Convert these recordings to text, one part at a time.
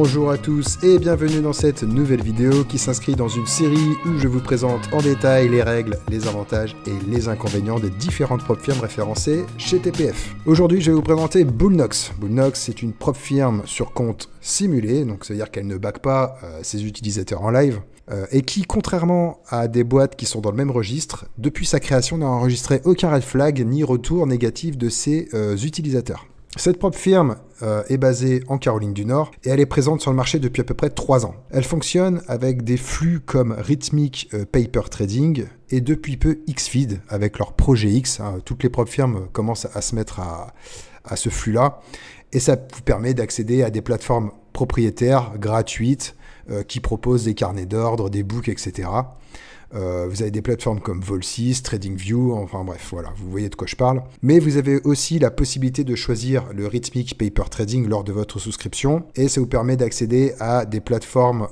Bonjour à tous et bienvenue dans cette nouvelle vidéo qui s'inscrit dans une série où je vous présente en détail les règles, les avantages et les inconvénients des différentes prop firmes référencées chez TPF. Aujourd'hui, je vais vous présenter Bullnox. Bullnox, c'est une prop firme sur compte simulé, donc ça veut dire qu'elle ne back pas ses utilisateurs en live, et qui, contrairement à des boîtes qui sont dans le même registre, depuis sa création n'a enregistré aucun red flag ni retour négatif de ses utilisateurs. Cette propre firme est basée en Caroline du Nord et elle est présente sur le marché depuis à peu près 3 ans. Elle fonctionne avec des flux comme Rhythmic Paper Trading et depuis peu Xfeed avec leur projet X. Toutes les propres firmes commencent à se mettre à ce flux-là et ça vous permet d'accéder à des plateformes propriétaires gratuites qui proposent des carnets d'ordre, des books, etc. Vous avez des plateformes comme Vol6, TradingView, enfin bref, voilà, vous voyez de quoi je parle. Mais vous avez aussi la possibilité de choisir le Rhythmic Paper Trading lors de votre souscription et ça vous permet d'accéder à des plateformes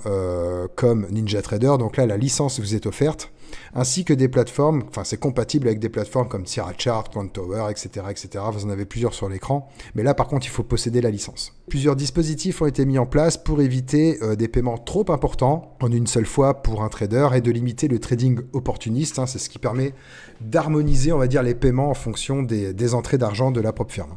comme NinjaTrader. Donc là, la licence vous est offerte, ainsi que des plateformes, enfin c'est compatible avec des plateformes comme Sierrachart, QuantTower, etc., etc. Vous en avez plusieurs sur l'écran, mais là par contre il faut posséder la licence. Plusieurs dispositifs ont été mis en place pour éviter des paiements trop importants en une seule fois pour un trader et de limiter le trading opportuniste. C'est ce qui permet d'harmoniser, on va dire, les paiements en fonction des entrées d'argent de la propre firme.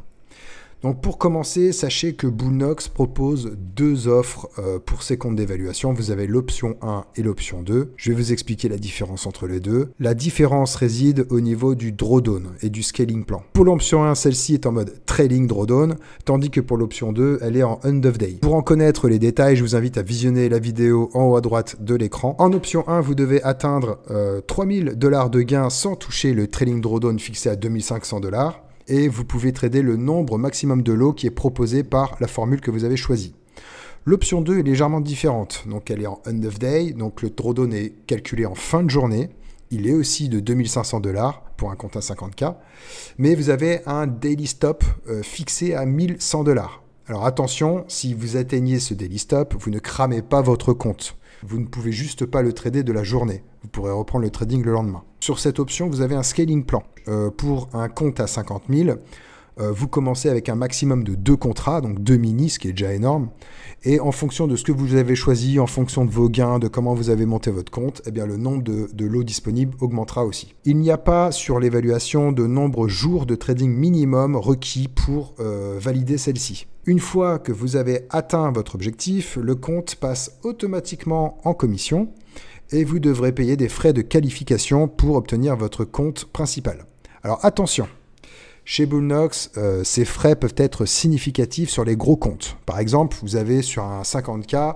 Donc pour commencer, sachez que Bullnox propose 2 offres pour ses comptes d'évaluation. Vous avez l'option 1 et l'option 2. Je vais vous expliquer la différence entre les deux. La différence réside au niveau du drawdown et du scaling plan. Pour l'option 1, celle-ci est en mode trailing drawdown, tandis que pour l'option 2, elle est en end of day. Pour en connaître les détails, je vous invite à visionner la vidéo en haut à droite de l'écran. En option 1, vous devez atteindre $3000 de gains sans toucher le trailing drawdown fixé à $2500. Et vous pouvez trader le nombre maximum de lots qui est proposé par la formule que vous avez choisie. L'option 2 est légèrement différente, donc elle est en end of day, donc le drawdown est calculé en fin de journée. Il est aussi de $2500 pour un compte à 50K, mais vous avez un daily stop fixé à $1100. Alors attention, si vous atteignez ce daily stop, vous ne cramez pas votre compte. Vous ne pouvez juste pas le trader de la journée. Vous pourrez reprendre le trading le lendemain. Sur cette option, vous avez un scaling plan. Pour un compte à 50 000, vous commencez avec un maximum de 2 contrats, donc 2 mini, ce qui est déjà énorme. Et en fonction de ce que vous avez choisi, en fonction de vos gains, de comment vous avez monté votre compte, eh bien le nombre de lots disponibles augmentera aussi. Il n'y a pas sur l'évaluation de nombre de jours de trading minimum requis pour valider celle-ci. Une fois que vous avez atteint votre objectif, le compte passe automatiquement en commission et vous devrez payer des frais de qualification pour obtenir votre compte principal. Alors attention, chez Bullnox, ces frais peuvent être significatifs sur les gros comptes. Par exemple, vous avez sur un 50K,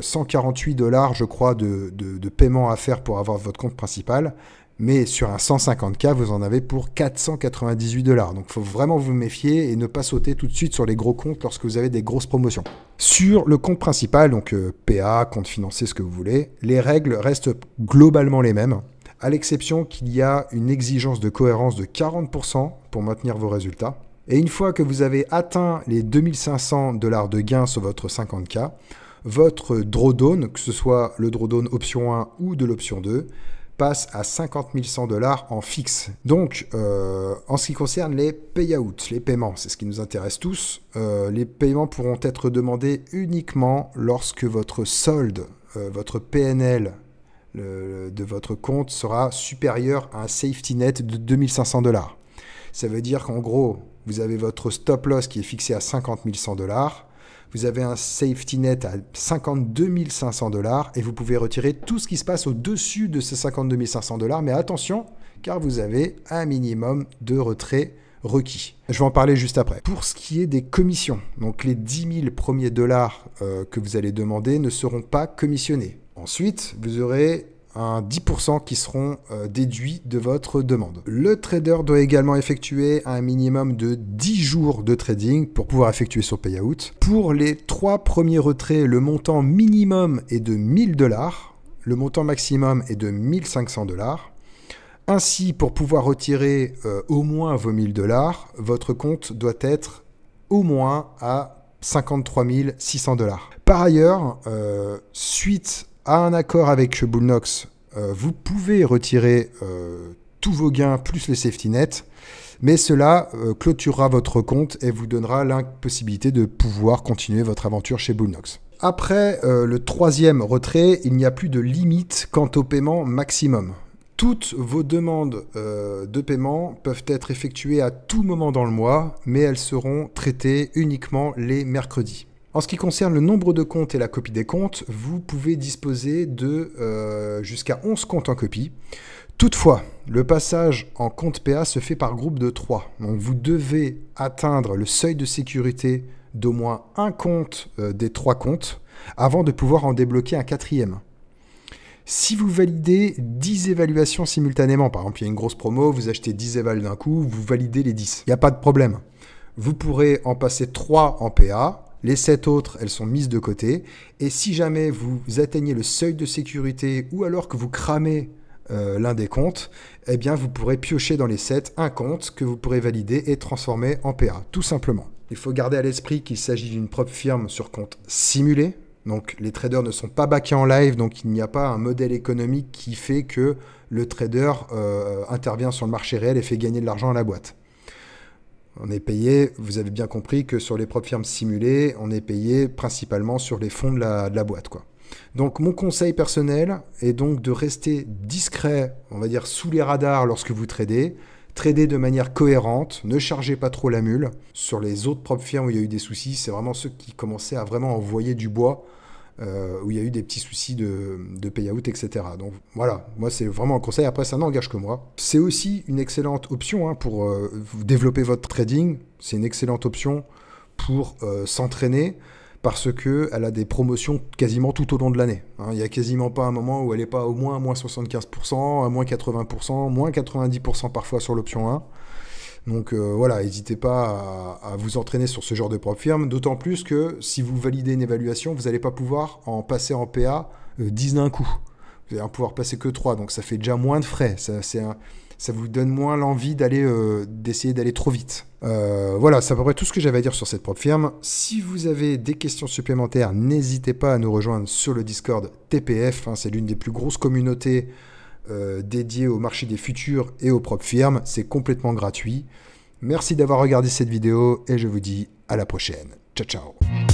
$148 je crois de paiement à faire pour avoir votre compte principal. Mais sur un 150K, vous en avez pour $498. Donc il faut vraiment vous méfier et ne pas sauter tout de suite sur les gros comptes lorsque vous avez des grosses promotions. Sur le compte principal, donc PA, compte financier, ce que vous voulez, les règles restent globalement les mêmes, à l'exception qu'il y a une exigence de cohérence de 40% pour maintenir vos résultats. Et une fois que vous avez atteint les $2500 de gains sur votre 50K, votre drawdown, que ce soit le drawdown option 1 ou de l'option 2, passe à $50 100 en fixe. Donc, en ce qui concerne les payouts, les paiements, c'est ce qui nous intéresse tous, les paiements pourront être demandés uniquement lorsque votre solde, votre PNL de votre compte sera supérieur à un safety net de $2500. Ça veut dire qu'en gros, vous avez votre stop loss qui est fixé à $50 100, vous avez un safety net à $52 500 et vous pouvez retirer tout ce qui se passe au-dessus de ces $52 500. Mais attention, car vous avez un minimum de retrait requis. Je vais en parler juste après. Pour ce qui est des commissions, donc les 10 000 premiers dollars que vous allez demander ne seront pas commissionnés. Ensuite, vous aurez un 10% qui seront déduits de votre demande. Le trader doit également effectuer un minimum de 10 jours de trading pour pouvoir effectuer son payout. Pour les 3 premiers retraits, le montant minimum est de $1000, le montant maximum est de $1500. Ainsi, pour pouvoir retirer au moins vos $1000, votre compte doit être au moins à $53 600. Par ailleurs, suite à un accord avec Bullnox, vous pouvez retirer tous vos gains plus les safety nets, mais cela clôturera votre compte et vous donnera la possibilité de pouvoir continuer votre aventure chez Bullnox. Après le troisième retrait, il n'y a plus de limite quant au paiement maximum. Toutes vos demandes de paiement peuvent être effectuées à tout moment dans le mois, mais elles seront traitées uniquement les mercredis. En ce qui concerne le nombre de comptes et la copie des comptes, vous pouvez disposer de jusqu'à 11 comptes en copie. Toutefois, le passage en compte PA se fait par groupe de 3. Donc vous devez atteindre le seuil de sécurité d'au moins un compte des 3 comptes avant de pouvoir en débloquer un quatrième. Si vous validez 10 évaluations simultanément, par exemple il y a une grosse promo, vous achetez 10 évals d'un coup, vous validez les 10, il n'y a pas de problème. Vous pourrez en passer 3 en PA, les 7 autres elles sont mises de côté, et si jamais vous atteignez le seuil de sécurité ou alors que vous cramez l'un des comptes, eh bien vous pourrez piocher dans les 7 un compte que vous pourrez valider et transformer en PA, tout simplement. Il faut garder à l'esprit qu'il s'agit d'une propre firme sur compte simulé. Donc les traders ne sont pas backés en live, donc il n'y a pas un modèle économique qui fait que le trader intervient sur le marché réel et fait gagner de l'argent à la boîte. On est payé, vous avez bien compris que sur les propres firmes simulées, on est payé principalement sur les fonds de la boîte, quoi. Donc mon conseil personnel est donc de rester discret, on va dire sous les radars lorsque vous tradez. Trader de manière cohérente, ne chargez pas trop la mule. Sur les autres propres firmes où il y a eu des soucis, c'est vraiment ceux qui commençaient à vraiment envoyer du bois, où il y a eu des petits soucis de payout, etc. Donc voilà, moi c'est vraiment un conseil, après ça n'engage que moi. C'est aussi une excellente option pour développer votre trading, c'est une excellente option pour s'entraîner, parce qu'elle a des promotions quasiment tout au long de l'année. Il n'y a quasiment pas un moment où elle n'est pas au moins à moins 75%, à moins 80%, moins 90% parfois sur l'option 1. Donc voilà, n'hésitez pas à vous entraîner sur ce genre de propre firme, d'autant plus que si vous validez une évaluation, vous n'allez pas pouvoir en passer en PA 10 d'un coup. Vous allez en pouvoir passer que 3, donc ça fait déjà moins de frais. Ça vous donne moins l'envie d'essayer d'aller trop vite. Voilà, c'est à peu près tout ce que j'avais à dire sur cette propre firme. Si vous avez des questions supplémentaires, n'hésitez pas à nous rejoindre sur le Discord TPF. C'est l'une des plus grosses communautés dédiées au marché des futurs et aux propres firmes. C'est complètement gratuit. Merci d'avoir regardé cette vidéo et je vous dis à la prochaine. Ciao, ciao.